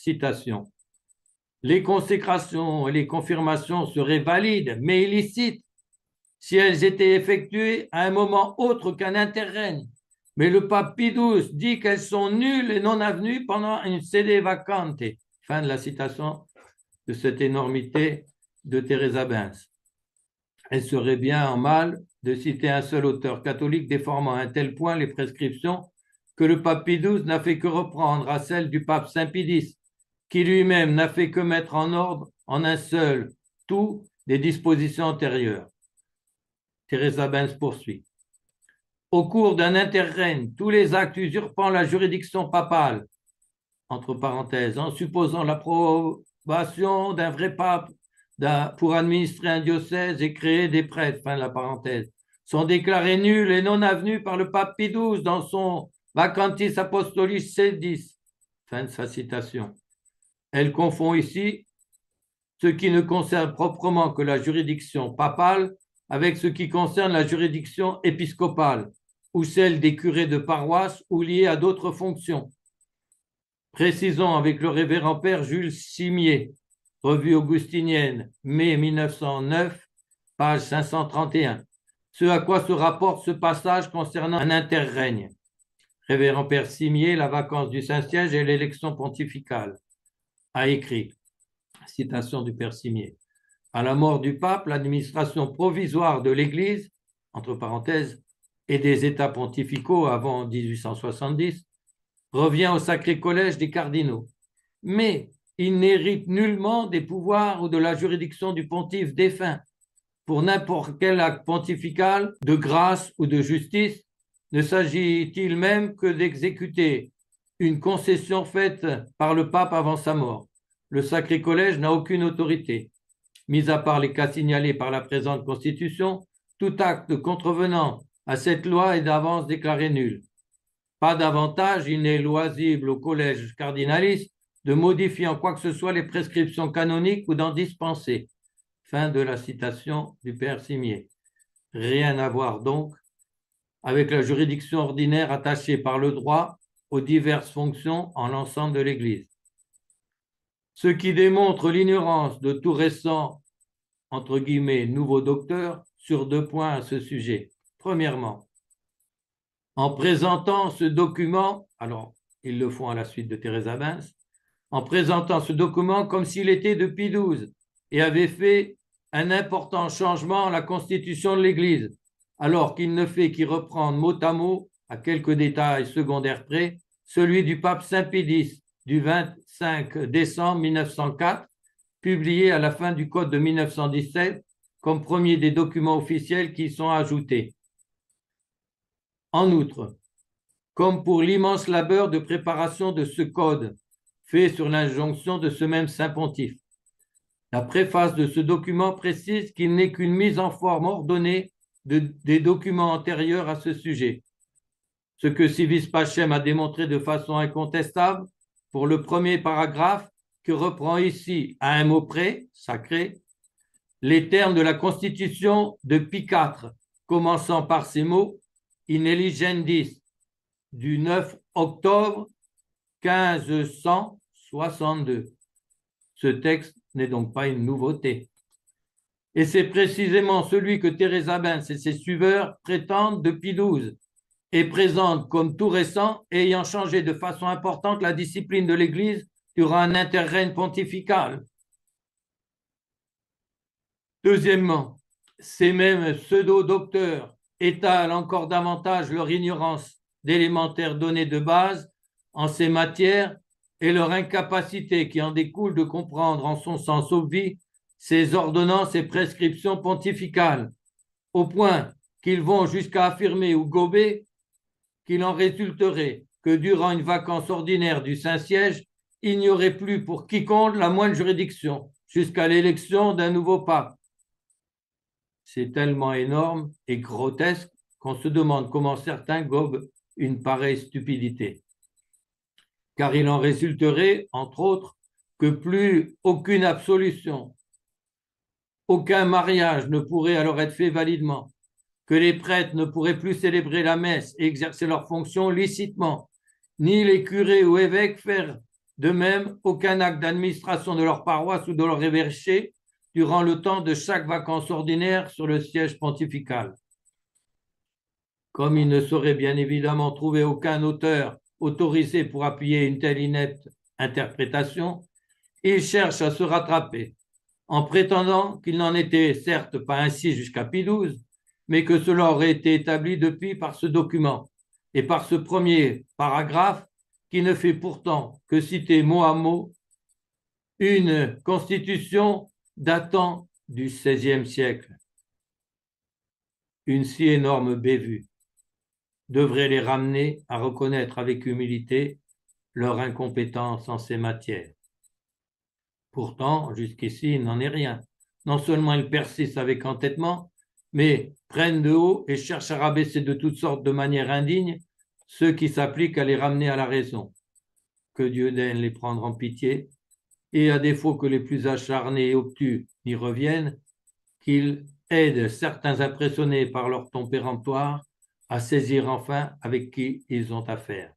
citation. Les consécrations et les confirmations seraient valides, mais illicites, si elles étaient effectuées à un moment autre qu'un interrègne. Mais le pape Pie XII dit qu'elles sont nulles et non avenues pendant une sede vacante. Fin de la citation de cette énormité de Teresa Benz. Elle serait bien en mal de citer un seul auteur catholique déformant à un tel point les prescriptions que le pape Pie XII n'a fait que reprendre à celles du pape Saint Pie X, qui lui-même n'a fait que mettre en ordre en un seul tout des dispositions antérieures. Teresa Benz poursuit. Au cours d'un interrègne, tous les actes usurpant la juridiction papale, entre parenthèses, en supposant l'approbation d'un vrai pape pour administrer un diocèse et créer des prêtres, fin de la parenthèse, sont déclarés nuls et non avenus par le pape Pie XII dans son Vacantis Apostolis Sedis, fin de sa citation. Elle confond ici ce qui ne concerne proprement que la juridiction papale avec ce qui concerne la juridiction épiscopale ou celle des curés de paroisse ou liée à d'autres fonctions. Précisons avec le révérend père Jules Cimier, revue augustinienne, mai 1909, page 531, ce à quoi se rapporte ce passage concernant un interrègne. Révérend père Cimier, la vacance du Saint-Siège et l'élection pontificale, a écrit, citation du père Cimier, à la mort du pape, l'administration provisoire de l'Église, entre parenthèses, et des États pontificaux avant 1870, revient au Sacré Collège des cardinaux. Mais il n'hérite nullement des pouvoirs ou de la juridiction du pontife défunt. Pour n'importe quel acte pontifical, de grâce ou de justice, ne s'agit-il même que d'exécuter une concession faite par le pape avant sa mort. Le Sacré Collège n'a aucune autorité. Mis à part les cas signalés par la présente Constitution, tout acte contrevenant à cette loi est d'avance déclaré nul. Pas davantage, il n'est loisible au collège cardinaliste de modifier en quoi que ce soit les prescriptions canoniques ou d'en dispenser. Fin de la citation du père Cimier. Rien à voir donc avec la juridiction ordinaire attachée par le droit aux diverses fonctions en l'ensemble de l'Église. Ce qui démontre l'ignorance de tout récent, entre guillemets, nouveau docteur, sur 2 points à ce sujet. Premièrement, en présentant ce document, alors ils le font à la suite de Teresa Benz, en présentant ce document comme s'il était de Pie XII et avait fait un important changement à la constitution de l'Église, alors qu'il ne fait qu'y reprendre mot à mot, à quelques détails secondaires près, celui du pape Saint Pie X du 25 décembre 1904, publié à la fin du Code de 1917 comme premier des documents officiels qui y sont ajoutés. En outre, comme pour l'immense labeur de préparation de ce code, fait sur l'injonction de ce même Saint Pontife, la préface de ce document précise qu'il n'est qu'une mise en forme ordonnée des documents antérieurs à ce sujet. Ce que Civis Pacem a démontré de façon incontestable pour le premier paragraphe que reprend ici, à un mot près, sacré, les termes de la Constitution de Pie IV, commençant par ces mots « Intelligendis » du 9 octobre 1562. Ce texte n'est donc pas une nouveauté. Et c'est précisément celui que Teresa Benz et ses suiveurs prétendent depuis 12 et présentent comme tout récent et ayant changé de façon importante la discipline de l'Église durant un interrègne pontifical. Deuxièmement, ces mêmes pseudo-docteurs étalent encore davantage leur ignorance d'élémentaires données de base en ces matières et leur incapacité qui en découle de comprendre en son sens obvi ces ordonnances et prescriptions pontificales, au point qu'ils vont jusqu'à affirmer ou gober qu'il en résulterait que durant une vacance ordinaire du Saint-Siège, il n'y aurait plus pour quiconque la moindre juridiction jusqu'à l'élection d'un nouveau pape. C'est tellement énorme et grotesque qu'on se demande comment certains gobent une pareille stupidité. Car il en résulterait, entre autres, que plus aucune absolution, aucun mariage ne pourrait alors être fait validement, que les prêtres ne pourraient plus célébrer la messe et exercer leurs fonctions licitement, ni les curés ou évêques faire De même, aucun acte d'administration de leur paroisse ou de leur évêché durant le temps de chaque vacances ordinaire sur le siège pontifical. Comme il ne saurait bien évidemment trouver aucun auteur autorisé pour appuyer une telle inepte interprétation, il cherche à se rattraper en prétendant qu'il n'en était certes pas ainsi jusqu'à Pie XII, mais que cela aurait été établi depuis par ce document et par ce premier paragraphe qui ne fait pourtant que citer mot à mot une constitution datant du XVIe siècle. Une si énorme bévue devrait les ramener à reconnaître avec humilité leur incompétence en ces matières. Pourtant, jusqu'ici, il n'en est rien. Non seulement ils persistent avec entêtement, mais prennent de haut et cherchent à rabaisser de toutes sortes de manières indignes ceux qui s'appliquent à les ramener à la raison. Que Dieu daigne les prendre en pitié, et à défaut que les plus acharnés et obtus n'y reviennent, qu'il aide certains impressionnés par leur ton péremptoire à saisir enfin avec qui ils ont affaire.